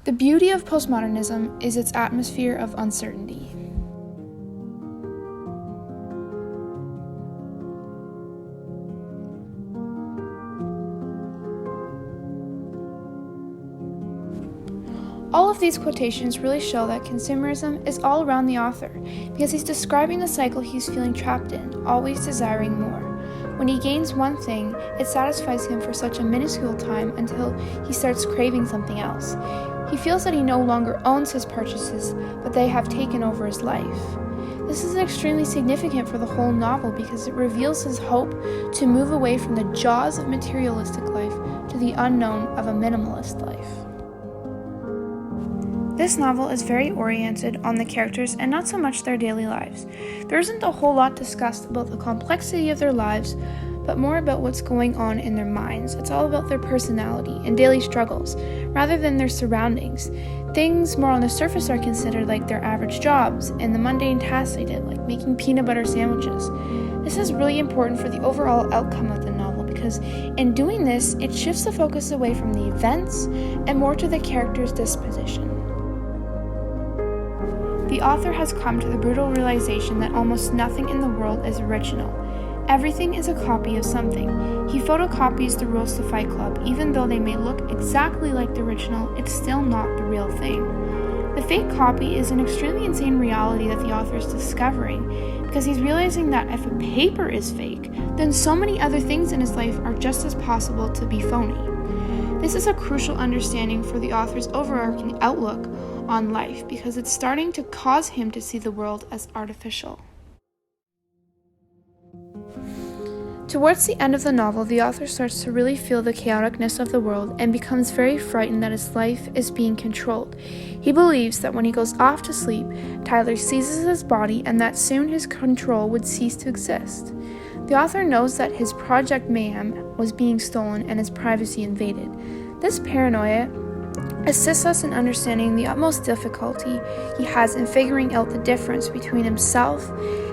The beauty of postmodernism is its atmosphere of uncertainty. All of these quotations really show that consumerism is all around the author, because he's describing the cycle he's feeling trapped in, always desiring more. When he gains one thing, it satisfies him for such a minuscule time until he starts craving something else. He feels that he no longer owns his purchases, but they have taken over his life. This is extremely significant for the whole novel because it reveals his hope to move away from the jaws of materialistic life to the unknown of a minimalist life. This novel is very oriented on the characters and not so much their daily lives. There isn't a whole lot discussed about the complexity of their lives, but more about what's going on in their minds. It's all about their personality and daily struggles, rather than their surroundings. Things more on the surface are considered like their average jobs and the mundane tasks they did, like making peanut butter sandwiches. This is really important for the overall outcome of the novel because in doing this, it shifts the focus away from the events and more to the character's disposition. The author has come to the brutal realization that almost nothing in the world is original. Everything is a copy of something. He photocopies the rules to Fight Club. Even though they may look exactly like the original, it's still not the real thing. The fake copy is an extremely insane reality that the author is discovering, because he's realizing that if a paper is fake, then so many other things in his life are just as possible to be phony. This is a crucial understanding for the author's overarching outlook on life, because it's starting to cause him to see the world as artificial. Towards the end of the novel, the author starts to really feel the chaoticness of the world and becomes very frightened that his life is being controlled. He believes that when he goes off to sleep, Tyler seizes his body and that soon his control would cease to exist. The author knows that his Project Mayhem was being stolen and his privacy invaded. This paranoia assists us in understanding the utmost difficulty he has in figuring out the difference between himself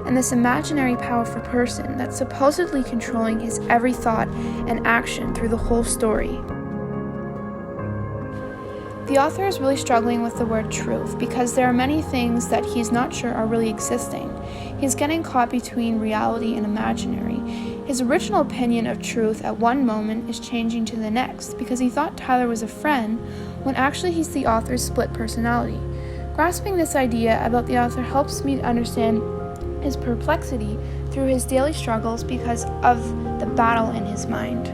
and this imaginary powerful person that's supposedly controlling his every thought and action through the whole story. The author is really struggling with the word truth because there are many things that he's not sure are really existing. He's getting caught between reality and imaginary. His original opinion of truth at one moment is changing to the next because he thought Tyler was a friend when actually he's the author's split personality. Grasping this idea about the author helps me to understand his perplexity through his daily struggles because of the battle in his mind.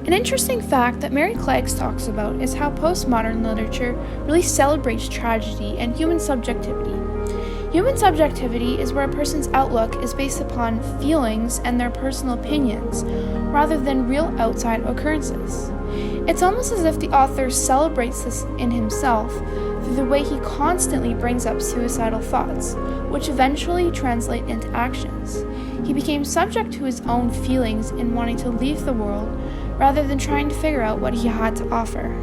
An interesting fact that Mary Cleggs talks about is how postmodern literature really celebrates tragedy and human subjectivity. Human subjectivity is where a person's outlook is based upon feelings and their personal opinions, rather than real outside occurrences. It's almost as if the author celebrates this in himself through the way he constantly brings up suicidal thoughts, which eventually translate into actions. He became subject to his own feelings in wanting to leave the world, rather than trying to figure out what he had to offer.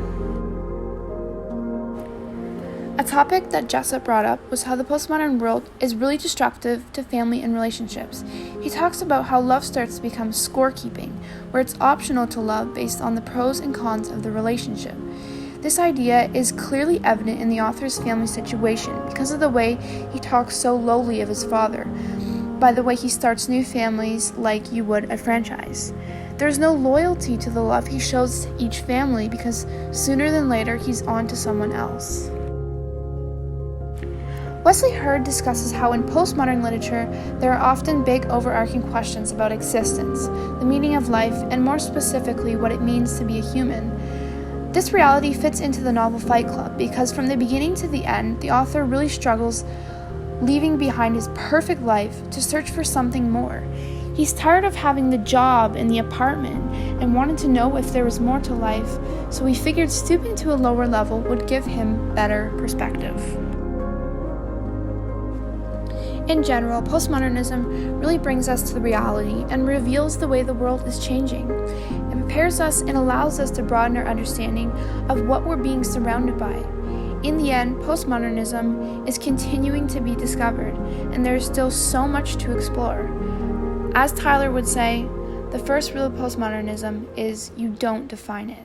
A topic that Jessup brought up was how the postmodern world is really destructive to family and relationships. He talks about how love starts to become scorekeeping, where it's optional to love based on the pros and cons of the relationship. This idea is clearly evident in the author's family situation because of the way he talks so lowly of his father, by the way he starts new families like you would a franchise. There's no loyalty to the love he shows to each family because sooner than later he's on to someone else. Wesley Hurd discusses how in postmodern literature there are often big overarching questions about existence, the meaning of life, and more specifically what it means to be a human. This reality fits into the novel Fight Club because from the beginning to the end, the author really struggles leaving behind his perfect life to search for something more. He's tired of having the job and the apartment and wanted to know if there was more to life, so he figured stooping to a lower level would give him better perspective. In general, postmodernism really brings us to the reality and reveals the way the world is changing. It prepares us and allows us to broaden our understanding of what we're being surrounded by. In the end, postmodernism is continuing to be discovered, and there is still so much to explore. As Tyler would say, the first rule of postmodernism is you don't define it.